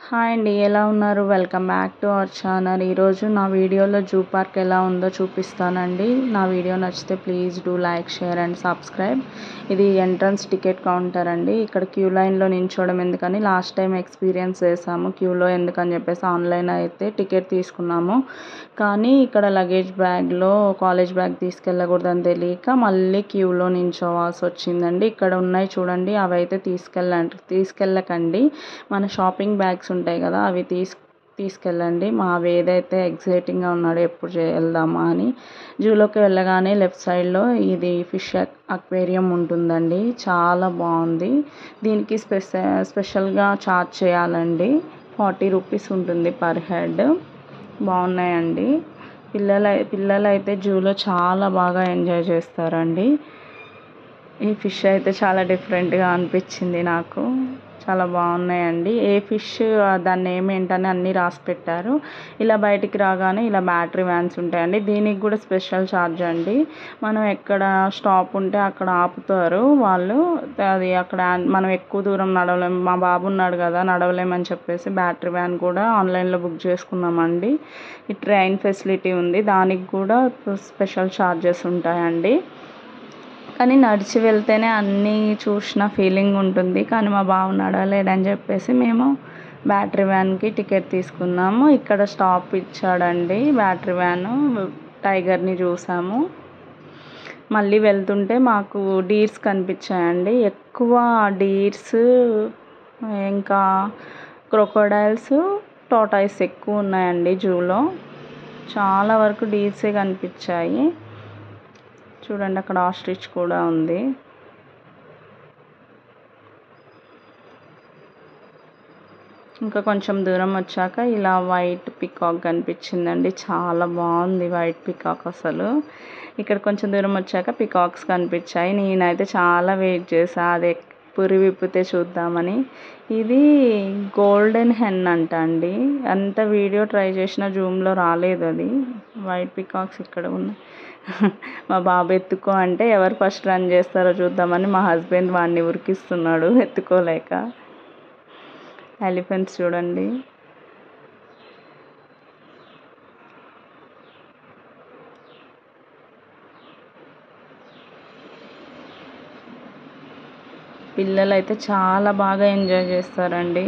Hi అండి, ఎలా ఉన్నారు? Welcome back to our channel. ఈరోజు నా వీడియోలో జూ పార్క్ ఎలా ఉందో చూపిస్తానండి. నా వీడియో నచ్చితే please do like, share and subscribe. ఇది ఎంట్రన్స్ టికెట్ కౌంటర్ అండి. ఇక్కడ క్యూ లైన్లో నించోవడం ఎందుకని లాస్ట్ టైం ఎక్స్పీరియన్స్ చేసాము. క్యూలో ఎందుకని చెప్పేసి ఆన్లైన్ అయితే టికెట్ తీసుకున్నాము. కానీ ఇక్కడ లగేజ్ బ్యాగ్లో కాలేజ్ బ్యాగ్ తీసుకెళ్ళకూడదని తెలియక మళ్ళీ క్యూలో నించోవాల్సి వచ్చిందండి. ఇక్కడ ఉన్నాయి చూడండి, అవి అయితే తీసుకెళ్ళకండి. మన షాపింగ్ బ్యాగ్స్ ఉంటాయి కదా, అవి తీసుకెళ్ళండి. మా ఏదైతే ఎగ్జైటింగ్గా ఉన్నాడో ఎప్పుడు వెళ్దామా అని. జూలోకి వెళ్ళగానే లెఫ్ట్ సైడ్లో ఇది ఫిష్ అక్వేరియం ఉంటుందండి. చాలా బాగుంది. దీనికి స్పెషల్గా ఛార్జ్ చేయాలండి. 40 రూపీస్ ఉంటుంది పర్ హెడ్. బాగున్నాయండి. పిల్లలు అయితే జూలో చాలా బాగా ఎంజాయ్ చేస్తారండి. ఈ ఫిష్ అయితే చాలా డిఫరెంట్గా అనిపించింది నాకు. చాలా బాగున్నాయండి. ఏ ఫిష్ దాని నేమ్ ఏంటని అన్నీ రాసి పెట్టారు. ఇలా బయటికి రాగానే ఇలా బ్యాటరీ వ్యాన్స్ ఉంటాయండి. దీనికి కూడా స్పెషల్ ఛార్జ్ అండి. మనం ఎక్కడ స్టాప్ ఉంటే అక్కడ ఆపుతారు వాళ్ళు. అది అక్కడ మనం ఎక్కువ దూరం నడవలేము. మా బాబు ఉన్నాడు కదా, నడవలేమని చెప్పేసి బ్యాటరీ వ్యాన్ కూడా ఆన్లైన్లో బుక్ చేసుకున్నామండి. ఈ ట్రైన్ ఫెసిలిటీ ఉంది, దానికి కూడా స్పెషల్ ఛార్జెస్ ఉంటాయండి. కానీ నడిచి వెళ్తేనే అన్నీ చూసిన ఫీలింగ్ ఉంటుంది. కానీ మా బావ నడవలేడని చెప్పేసి మేము బ్యాటరీ వ్యాన్కి టికెట్ తీసుకున్నాము. ఇక్కడ స్టాప్ ఇచ్చాడండి బ్యాటరీ వ్యాను. టైగర్ని చూసాము. మళ్ళీ వెళ్తుంటే మాకు డీర్స్ కనిపించాయండి. ఎక్కువ డీర్స్, ఇంకా క్రొకోడైల్స్, టార్టాయిస్ ఎక్కువ ఉన్నాయండి జూలో. చాలా వరకు డీర్సే కనిపించాయి. చూడండి, అక్కడ ఆస్ట్రిచ్ కూడా ఉంది. ఇంకా కొంచెం దూరం వచ్చాక ఇలా వైట్ పికాక్ కనిపించిందండి. చాలా బాగుంది వైట్ పికాక్ అసలు. ఇక్కడ కొంచెం దూరం వచ్చాక పికాక్స్ కనిపించాయి. నేనైతే చాలా వెయిట్ చేసా, అది పురి విప్పితే చూద్దామని. ఇది గోల్డెన్ హెన్ అంట అండి. అంత వీడియో ట్రై చేసిన జూమ్లో రాలేదు అది. వైట్ పికాక్స్ ఇక్కడ ఉన్నాయి. మా బాబు ఎత్తుకో అంటే ఎవరు ఫస్ట్ రన్ చేస్తారో చూద్దామని మా హస్బెండ్ వాడిని ఉరికిస్తున్నాడు ఎత్తుకోలేక. ఎలిఫెంట్స్ చూడండి. పిల్లలు అయితే చాలా బాగా ఎంజాయ్ చేస్తారండి.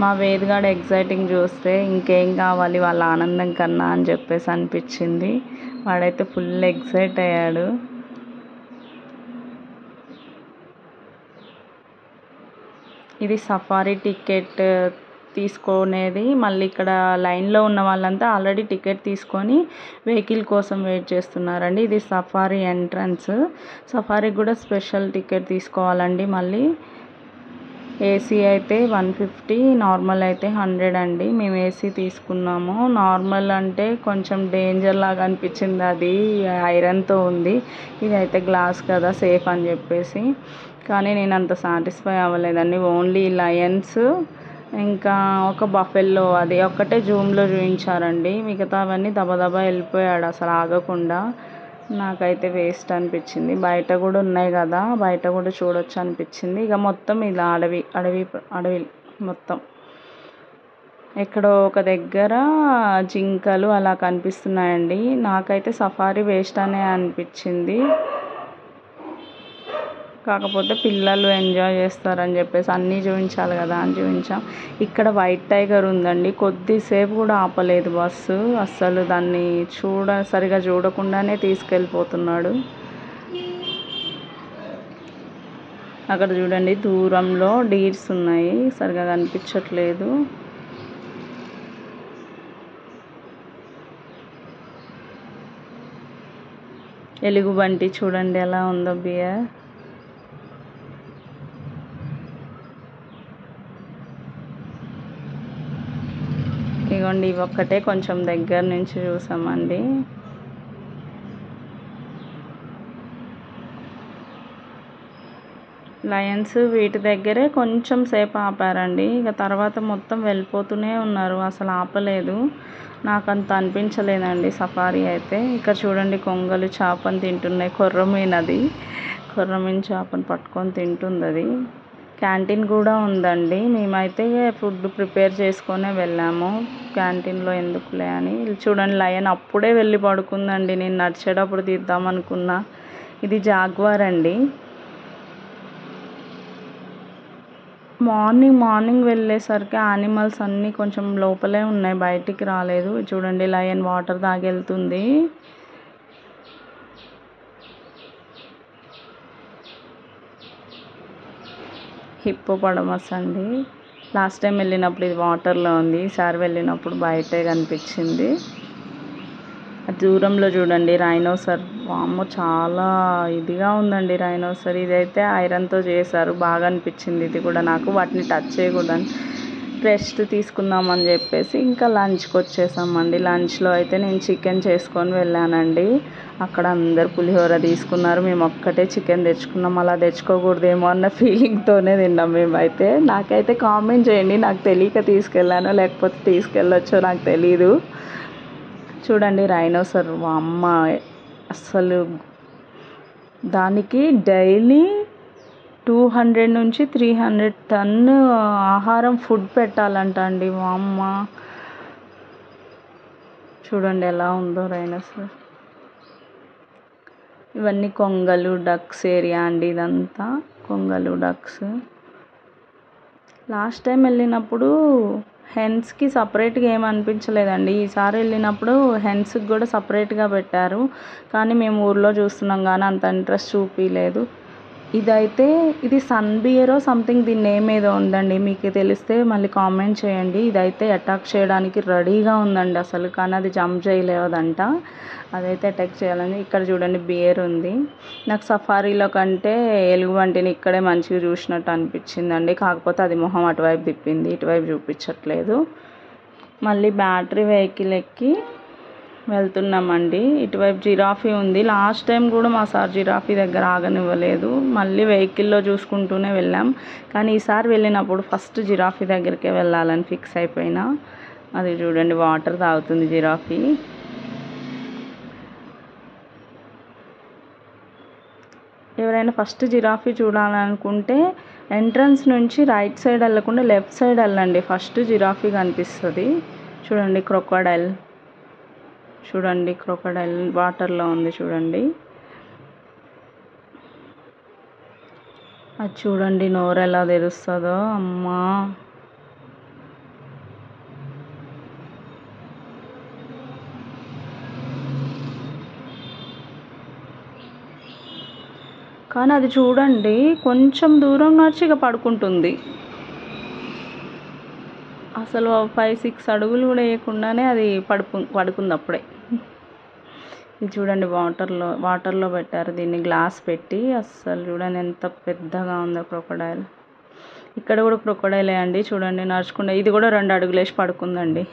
మా వేదిగాడు ఎగ్జైటింగ్ చూస్తే ఇంకేం కావాలి వాళ్ళ ఆనందం కన్నా అని చెప్పేసి అనిపించింది. వాడైతే ఫుల్ ఎగ్జైట్ అయ్యాడు. ఇది సఫారీ టికెట్ తీసుకునేది. మళ్ళీ ఇక్కడ లైన్లో ఉన్న వాళ్ళంతా ఆల్రెడీ టికెట్ తీసుకొని వెహికల్ కోసం వెయిట్ చేస్తున్నారండి. ఇది సఫారీ ఎంట్రన్స్. సఫారీకి కూడా స్పెషల్ టికెట్ తీసుకోవాలండి. మళ్ళీ ఏసీ అయితే 150, నార్మల్ అయితే 100 అండి. మేము ఏసీ తీసుకున్నాము. నార్మల్ అంటే కొంచెం డేంజర్ లాగా అనిపించింది, అది ఐరన్తో ఉంది. ఇదైతే గ్లాస్ కదా, సేఫ్ అని చెప్పేసి. కానీ నేను అంత సాటిస్ఫై అవ్వలేదండి. ఓన్లీ లయన్స్ ఇంకా ఒక బఫెల్లో అది ఒక్కటే జూమ్లో చూపించారండి. మిగతావన్నీ దబదబా వెళ్ళిపోయాడు అసలు ఆగకుండా. నాకైతే వేస్ట్ అనిపించింది. బయట కూడా ఉన్నాయి కదా, బయట కూడా చూడొచ్చు అనిపించింది. ఇక మొత్తం ఇలా అడవి మొత్తం. ఎక్కడో ఒక దగ్గర జింకలు అలా కనిపిస్తున్నాయండి. నాకైతే సఫారీ వేస్ట్ అనే అనిపించింది. కాకపోతే పిల్లలు ఎంజాయ్ చేస్తారని చెప్పేసి అన్నీ చూపించాలి కదా అని చూపించాం. ఇక్కడ వైట్ టైగర్ ఉందండి. కొద్దిసేపు కూడా ఆపలేదు బస్సు. అస్సలు దాన్ని సరిగా చూడకుండానే తీసుకెళ్ళిపోతున్నాడు. అక్కడ చూడండి, దూరంలో డీర్స్ ఉన్నాయి, సరిగా కనిపించట్లేదు. ఎలుగుబంటి చూడండి ఎలా ఉందో బియర్. ఇగోండి, ఇవి ఒక్కటే కొంచెం దగ్గర నుంచి చూసామండి. లయన్స్ వీటి దగ్గరే కొంచెం సేపు ఆపారండి. ఇక తర్వాత మొత్తం వెళ్ళిపోతూనే ఉన్నారు, అసలు ఆపలేదు. నాకు అంత అనిపించలేదండి సఫారీ అయితే. ఇక్కడ చూడండి, కొంగలు చేపను తింటున్నాయి. కొర్రమీన్ చేపను పట్టుకొని తింటుంది అది. క్యాంటీన్ కూడా ఉందండి. మేమైతే ఫుడ్ ప్రిపేర్ చేసుకొనే వెళ్ళాము. క్యాంటీన్లో ఎందుకులే అని. చూడండి లయన్ అప్పుడే వెళ్ళి పడుకుందండి. నేను నడిచేటప్పుడు తీద్దామనుకున్నా. ఇది జాగ్వార్ అండి. మార్నింగ్ వెళ్ళేసరికి యానిమల్స్ అన్నీ కొంచెం లోపలే ఉన్నాయి, బయటికి రాలేదు. చూడండి లయన్ వాటర్ తాగి వెళ్తుంది. హిప్పోపటమస్ అండి. లాస్ట్ టైం వెళ్ళినప్పుడు ఇది వాటర్లో ఉంది, ఈసారి వెళ్ళినప్పుడు బయటే కనిపించింది. దూరంలో చూడండి రైనోసర్. వామ్మో చాలా ఇదిగా ఉందండి రైనోసర్. ఇదైతే ఐరన్తో చేశారు, బాగా అనిపించింది ఇది కూడా నాకు. వాటిని టచ్ చేయకూడదని రెస్ట్ తీసుకుందామని చెప్పేసి ఇంకా లంచ్కి వచ్చేసామండి. లంచ్లో అయితే నేను చికెన్ చేసుకొని వెళ్ళానండి. అక్కడ అందరు పులిహోర తీసుకున్నారు, మేము ఒక్కటే చికెన్ తెచ్చుకున్నాం. అలా తెచ్చుకోకూడదేమో అన్న ఫీలింగ్తోనే తిన్నాం మేమైతే. నాకైతే కామెంట్ చేయండి, నాకు తెలియక తీసుకెళ్ళానో లేకపోతే తీసుకెళ్ళొచ్చో నాకు తెలీదు. చూడండి రైనోసర్. అమ్మ అసలు దానికి డైలీ 200 నుంచి 300 టన్ను ఆహారం ఫుడ్ పెట్టాలంట అండి. అమ్మ చూడండి ఎలా ఉందో రైనోసర్. ఇవన్నీ కొంగలు డక్స్ ఏరియా అండి. ఇదంతా కొంగలు డక్స్. లాస్ట్ టైం వెళ్ళినప్పుడు హెన్స్కి సపరేట్గా ఏమి అనిపించలేదండి. ఈసారి వెళ్ళినప్పుడు హెన్స్కి కూడా సపరేట్గా పెట్టారు, కానీ మేము ఊర్లో చూస్తున్నాం కానీ అంత ఇంట్రెస్ట్ చూపించలేదు. ఇదైతే ఇది సన్బియరో సంథింగ్, దీని నేమ్ ఏదో ఉందండి, మీకు తెలిస్తే మళ్ళీ కామెంట్ చేయండి. ఇదైతే అటాక్ చేయడానికి రెడీగా ఉందండి అసలు, కానీ అది జంప్ చేయలేదంట. అదైతే అటాక్ చేయాలని. ఇక్కడ చూడండి బియర్ ఉంది. నాకు సఫారీలో కంటే ఎలుగుబంటిని ఇక్కడే మంచిగా చూసినట్టు అనిపించిందండి. కాకపోతే అది మొహం అటువైపు తిప్పింది, ఇటువైపు చూపించట్లేదు. మళ్ళీ బ్యాటరీ వెహికల్ ఎక్కి వెళ్తున్నామండి. ఇటువైపు జిరాఫీ ఉంది. లాస్ట్ టైం కూడా మా సార్ జిరాఫీ దగ్గర ఆగనివ్వలేదు, మళ్ళీ వెహికల్లో చూసుకుంటూనే వెళ్ళాం. కానీ ఈసారి వెళ్ళినప్పుడు ఫస్ట్ జిరాఫీ దగ్గరికే వెళ్ళాలని ఫిక్స్ అయిపోయినా. అది చూడండి వాటర్ తాగుతుంది జిరాఫీ. ఎవరైనా ఫస్ట్ జిరాఫీ చూడాలనుకుంటే ఎంట్రన్స్ నుంచి రైట్ సైడ్ వెళ్ళకుండా లెఫ్ట్ సైడ్ వెళ్ళండి, ఫస్ట్ జిరాఫీ కనిపిస్తుంది. చూడండి క్రొకోడైల్. చూడండి క్రొకోడైల్ వాటర్లో ఉంది చూడండి. అది చూడండి నోరు ఎలా తెరుస్తుందో. అమ్మా కానీ అది చూడండి కొంచెం దూరం నడిచి ఇక పడుకుంటుంది. అసలు 5-6 అడుగులు కూడా వేయకుండానే అది పడుకుంది అప్పుడే. ఇది చూడండి వాటర్లో పెట్టారు దీన్ని, గ్లాస్ పెట్టి. అస్సలు చూడండి ఎంత పెద్దగా ఉందో క్రొకోడైల్. ఇక్కడ కూడా క్రొకోడైలే అండి. చూడండి నడుచుకుంటే ఇది కూడా 2 అడుగులు వేసి పడుకుందండి.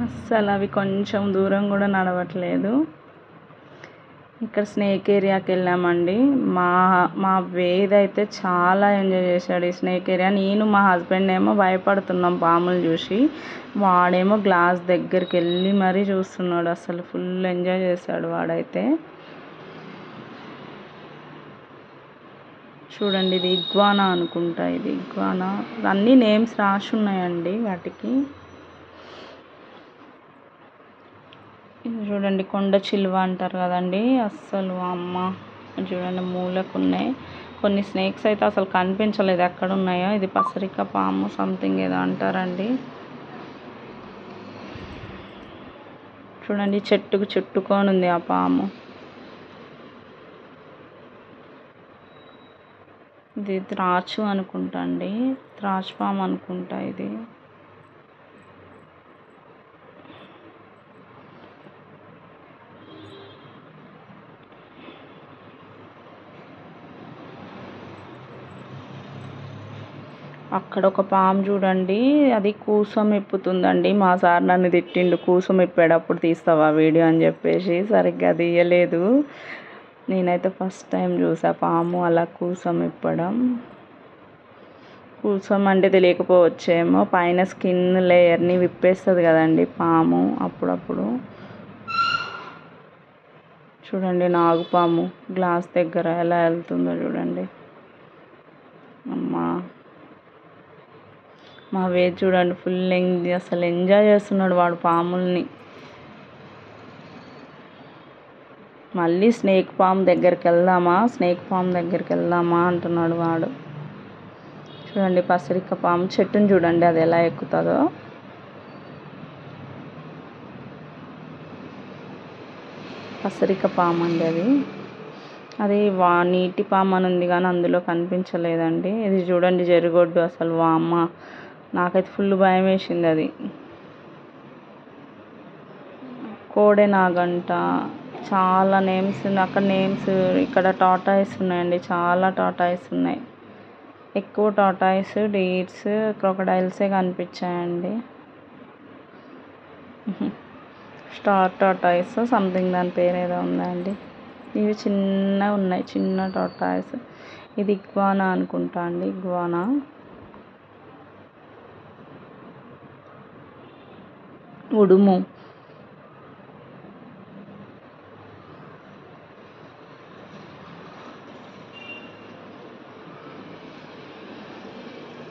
అస్సలు అవి కొంచెం దూరం కూడా నడవట్లేదు. ఇక్కడ స్నేక్ ఏరియాకి వెళ్ళామండి. మా వేద్ అయితే చాలా ఎంజాయ్ చేశాడు ఈ స్నేక్ ఏరియా. నేను మా హస్బెండ్ ఏమో భయపడుతున్నాం పాములు చూసి, వాడేమో గ్లాస్ దగ్గరికి వెళ్ళి మరీ చూస్తున్నాడు. అసలు ఫుల్ ఎంజాయ్ చేశాడు వాడైతే. చూడండి ఇది ఇగ్వానా అనుకుంటా, ఇది ఇగ్వానా. అన్నీ నేమ్స్ రాసి ఉన్నాయండి వాటికి. చూడండి కొండ చిలువ అంటారు కదండి, అస్సలు అమ్మ చూడండి మూలకు ఉన్నాయి. కొన్ని స్నేక్స్ అయితే అసలు కనిపించలేదు ఎక్కడ ఉన్నాయో. ఇది పసరిక పాము సంథింగ్ ఏదో అంటారండి. చూడండి చెట్టుకు చుట్టుకొని ఉంది ఆ పాము. ఇది త్రాచు అనుకుంటా అండి, త్రాచు పాము అనుకుంటా ఇది. అక్కడ ఒక పాము చూడండి, అది కూసం ఇప్పుతుందండి. మా సార్ నన్ను తిట్టిండు, కూసం ఇప్పేటప్పుడు తీస్తావా వీడియో అని చెప్పేసి. సరిగ్గా తీయలేదు. నేనైతే ఫస్ట్ టైం చూసా పాము అలా కూసం ఇప్పడం. కూసం అంటే తెలియకపోవచ్చేమో, పైన స్కిన్ లేయర్ని విప్పేస్తుంది కదండి పాము అప్పుడప్పుడు. చూడండి నాగుపాము గ్లాస్ దగ్గర ఎలా వెళ్తుందో చూడండి. అమ్మా మా వేద్ చూడండి ఫుల్ అసలు ఎంజాయ్ చేస్తున్నాడు వాడు పాముల్ని. మళ్ళీ స్నేక్ పామ్ దగ్గరికి వెళ్దామా అంటున్నాడు వాడు. చూడండి పసిరిక పాము చెట్టుని చూడండి అది ఎలా ఎక్కుతుందో. పసిరిక పాము అండి అది నీటి పాము అని ఉంది కానీ అందులో కనిపించలేదండి. ఇది చూడండి జరుగొడ్డు. అసలు అమ్మ నాకైతే ఫుల్ భయం వేసింది. అది కోడెనాగంట. చాలా నేమ్స్ అక్కడ ఇక్కడ టాటాయిస్ ఉన్నాయండి. చాలా టాటాయిస్ ఉన్నాయి. ఎక్కువ టాటాయిస్, డీర్స్, క్రొకడైల్సే కనిపించాయండి. స్టార్ టాటాయిస్ సంథింగ్ దాని పేరు ఏదో ఉందండి. ఇవి చిన్నగా ఉన్నాయి, చిన్న టాటాయిస్. ఇది ఇగ్వానా అనుకుంటా అండి. ఇగ్వానా. ఉడుము.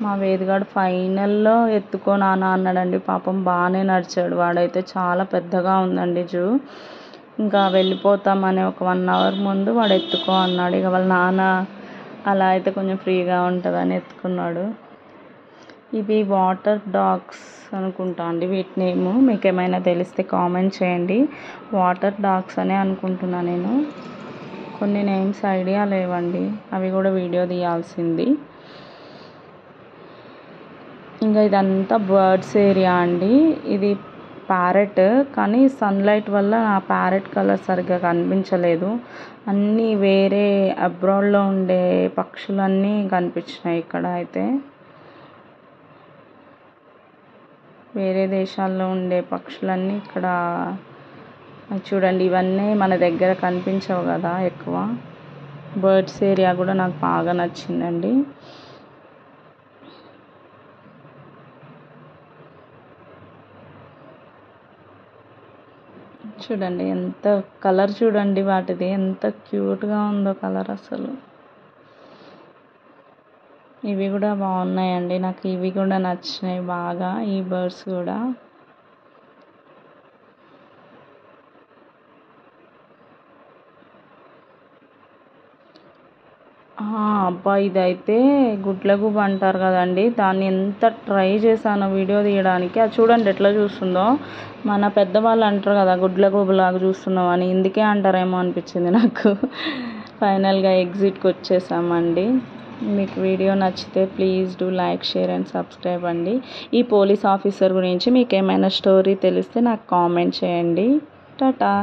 మా వేదిగాడు ఫైనల్లో ఎత్తుకో నాన్న అన్నాడండి. పాపం బాగానే నడిచాడు. వాడైతే చాలా పెద్దగా ఉందండి జూ. ఇంకా వెళ్ళిపోతామని ఒక 1 అవర్ ముందు వాడు ఎత్తుకో అన్నాడు. ఇక వాళ్ళ నాన్న అలా అయితే కొంచెం ఫ్రీగా ఉంటుందని ఎత్తుకున్నాడు. ఇవి వాటర్ డాగ్స్ అనుకుంటా అండి వీటి నేము. మీకు ఏమైనా తెలిస్తే కామెంట్ చేయండి. వాటర్ డాగ్స్ అనే అనుకుంటున్నా నేను. కొన్ని నేమ్స్ ఐడియా లేవండి, అవి కూడా వీడియో తీయాల్సింది. ఇంకా ఇదంతా బర్డ్స్ ఏరియా అండి. ఇది ప్యారెట్, కానీ సన్లైట్ వల్ల నా ప్యారెట్ కలర్ సరిగ్గా కనిపించలేదు. అన్నీ వేరే అబ్రాడ్లో ఉండే పక్షులన్నీ కనిపించినాయి. ఇక్కడ అయితే వేరే దేశాల్లో ఉండే పక్షులన్నీ ఇక్కడ చూడండి. ఇవన్నీ మన దగ్గర కనిపించవు కదా ఎక్కువ. బర్డ్స్ ఏరియా కూడా నాకు బాగా నచ్చిందండి. చూడండి ఎంత కలర్, చూడండి వాటిది ఎంత క్యూట్గా ఉందో కలర్ అసలు. ఇవి కూడా బాగున్నాయండి. నాకు ఇవి కూడా నచ్చినాయి బాగా, ఈ బర్డ్స్ కూడా. అబ్బా ఇదైతే గుడ్లగూబ అంటారు కదండి. దాన్ని ఎంత ట్రై చేశానో వీడియో తీయడానికి. అది చూడండి ఎట్లా చూస్తుందో. మన పెద్దవాళ్ళు అంటారు కదా గుడ్లగూబలాగా చూస్తున్నాం అని, ఇందుకే అంటారేమో అనిపించింది నాకు. ఫైనల్గా ఎగ్జిట్కి వచ్చేసామండి. మీకు వీడియో నచ్చితే please do like, share and subscribe అండి. ఈ పోలీస్ ఆఫీసర్ గురించి మీకు ఏమైనా స్టోరీ తెలిస్తే నాకు కామెంట్ చేయండి. టాటా.